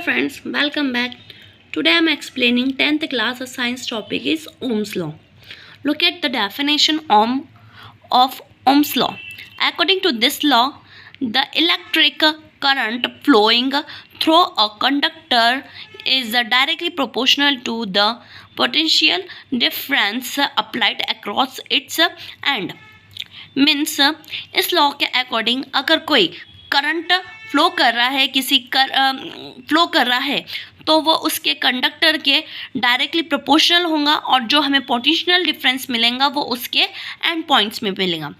friends, welcome back. Today I am explaining 10th class science topic is Ohm's law. Look at the definition of Ohm's law. According to this law, the electric current flowing through a conductor is directly proportional to the potential difference applied across its end. Means इस law के according अगर कोई current flow कर रहा है flow कर रहा है तो वो उसके कंडक्टर के डायरेक्टली प्रोपोर्शनल होगा और जो हमें पोटेंशियल डिफरेंस मिलेगा वो उसके एंड पॉइंट्स में मिलेगा।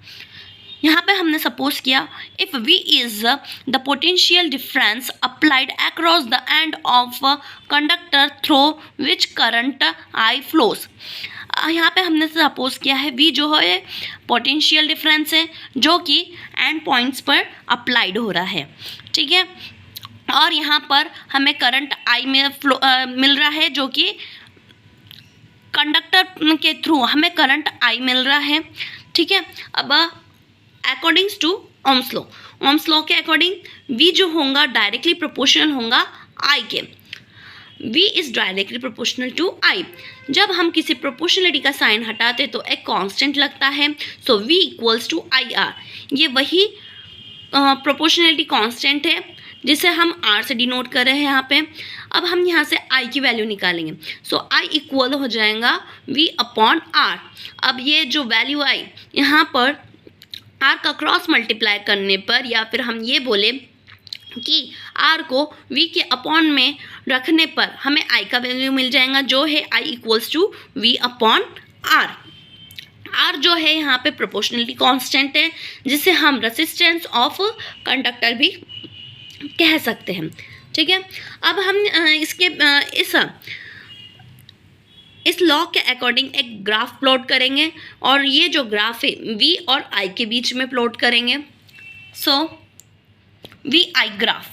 यहाँ पे हमने सपोज किया if V is the potential difference applied across the end of conductor through which current I flows. यहाँ पे हमने सपोज किया है V जो है पोटेंशियल डिफरेंस है जो कि एंड पॉइंट्स पर अप्लाइड हो रहा है, ठीक है। और यहाँ पर हमें करंट I में मिल रहा है जो कि कंडक्टर के थ्रू हमें करंट I मिल रहा है, ठीक है। अब अकॉर्डिंग्स टू ओम्स लॉ के अकॉर्डिंग V जो होगा डायरेक्टली प्रोपोर्शनल होगा I के। V is directly proportional to I। जब हम किसी प्रोपोर्शनलिटी का साइन हटाते तो एक कांस्टेंट लगता है, सो V इक्वल्स टू IR। ये वही प्रोपोर्शनलिटी कांस्टेंट है जिसे हम R से डिनोट कर रहे हैं यहाँ पे। अब हम यहाँ से I की वैल्यू निकालेंगे, सो I इक्वल हो जाएगा V अपॉन R। अब ये जो वैल्यू आई यहाँ पर R का क्रॉस मल्टीप्लाई करने पर, या फिर हम ये बोले कि R को V के अपॉन में रखने पर हमें I का वैल्यू मिल जाएगा जो है I equals to V upon R। R जो है यहाँ पे प्रोपोर्शनलिटी कांस्टेंट है जिसे हम रेजिस्टेंस ऑफ कंडक्टर भी कह सकते हैं, ठीक है। अब हम इस लॉ के अकॉर्डिंग एक ग्राफ प्लॉट करेंगे और ये जो ग्राफ है V और I के बीच में प्लॉट करेंगे। सो VI graph.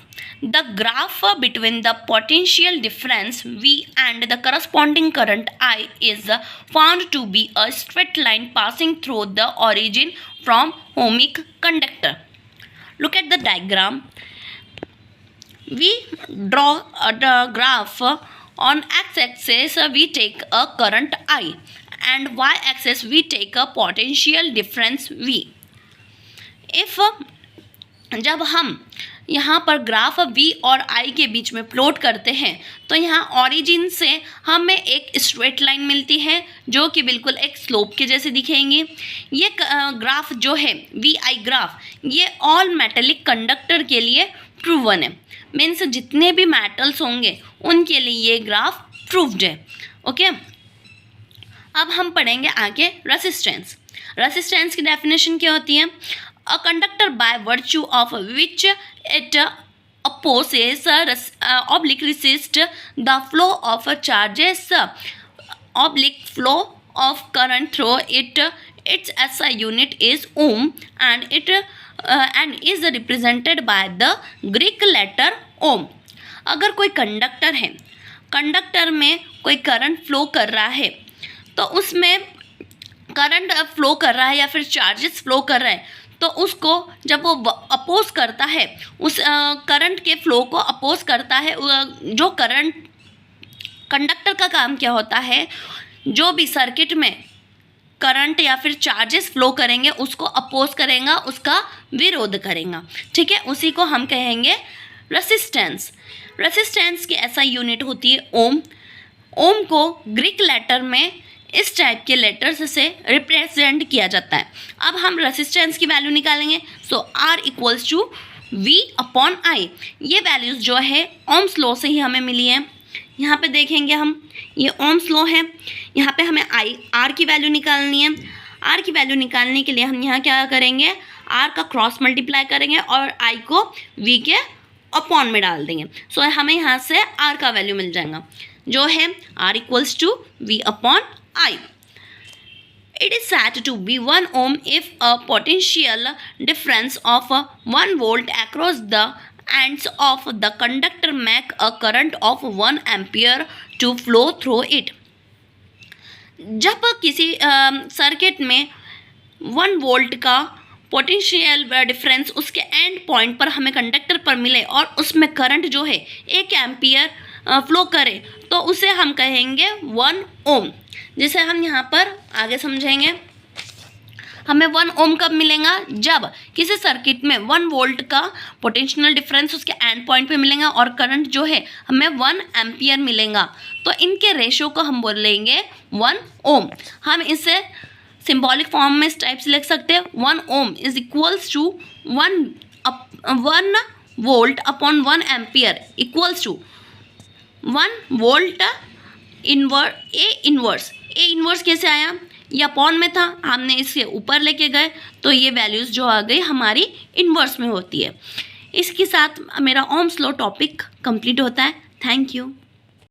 The graph between the potential difference V and the corresponding current I is found to be a straight line passing through the origin from ohmic conductor. Look at the diagram. We draw the graph. On x-axis we take a current I and y-axis we take a potential difference V. If जब हम यहाँ पर graph V और I के बीच में plot करते हैं तो यहाँ ऑरिजिन से हमें एक स्ट्रेट लाइन मिलती है जो कि बिल्कुल एक स्लोप के जैसे दिखेंगी। ये ग्राफ जो है VI ग्राफ ये ऑल मेटेलिक कंडक्टर के लिए प्रूवन है। मीन्स जितने भी मेटल्स होंगे उनके लिए ये ग्राफ प्रूव्ड है, ओके। अब हम पढ़ेंगे आगे रेसिस्टेंस की डेफिनेशन क्या होती है। A conductor by virtue of which it opposes resist the flow of charges flow of current through it. Its SI unit is ohm and is represented by the Greek letter ohm. अगर कोई conductor है, conductor में कोई current flow कर रहा है तो उसमें करंट फ्लो कर रहा है या फिर चार्जेस फ्लो कर रहा है तो उसको जब वो अपोज करता है उस करंट के फ्लो को अपोज करता है। जो करंट कंडक्टर का काम क्या होता है, जो भी सर्किट में करंट या फिर चार्जेस फ्लो करेंगे उसको अपोज करेगा, उसका विरोध करेगा, ठीक है। उसी को हम कहेंगे रेसिस्टेंस की ऐसा यूनिट होती है ओम को ग्रीक लेटर में इस टाइप के लेटर्स से रिप्रेजेंट किया जाता है। अब हम रेसिस्टेंस की वैल्यू निकालेंगे, so R equals to V upon I। ये वैल्यूज़ जो है ओम्स लॉ से ही हमें मिली है। यहाँ पे देखेंगे हम, ये ओम्स लॉ है, यहाँ पे हमें R की वैल्यू निकालनी है। R की वैल्यू निकालने के लिए हम यहाँ क्या करेंगे, R का क्रॉस मल्टीप्लाई करेंगे और I को V के अपॉन में डाल देंगे। सो हमें यहाँ से R का वैल्यू मिल जाएगा जो है R equals to V upon I. It is said to be 1 ohm if a potential difference of 1 volt across the ends of the conductor make a current of 1 ampere to flow through it. जब किसी circuit में 1 volt का potential difference उसके and point पर हमें conductor पर मिले और उसमें करंट जो है 1 एम्पियर फ्लो करे तो उसे हम कहेंगे 1 ओम। जिसे हम यहाँ पर आगे समझेंगे। हमें 1 ओम कब मिलेगा? जब किसी सर्किट में 1 वोल्ट का पोटेंशियल डिफरेंस उसके एंड पॉइंट पे मिलेगा और करंट जो है हमें 1 एम्पियर मिलेगा। तो इनके रेशियो को हम बोलेंगे 1 ओम। हम इसे सिंबॉलिक फॉर्म में इस टाइप से लिख सकते हैं, 1 ohm is equals to 1 volt upon 1 ampere equals to 1 volt inverse. A inverse कैसे आया? ये अपॉन में था, हमने इसके ऊपर लेके गए तो ये वैल्यूज़ जो आ गई हमारी इनवर्स में होती है। इसके साथ मेरा ओम्स लॉ टॉपिक कंप्लीट होता है। Thank you.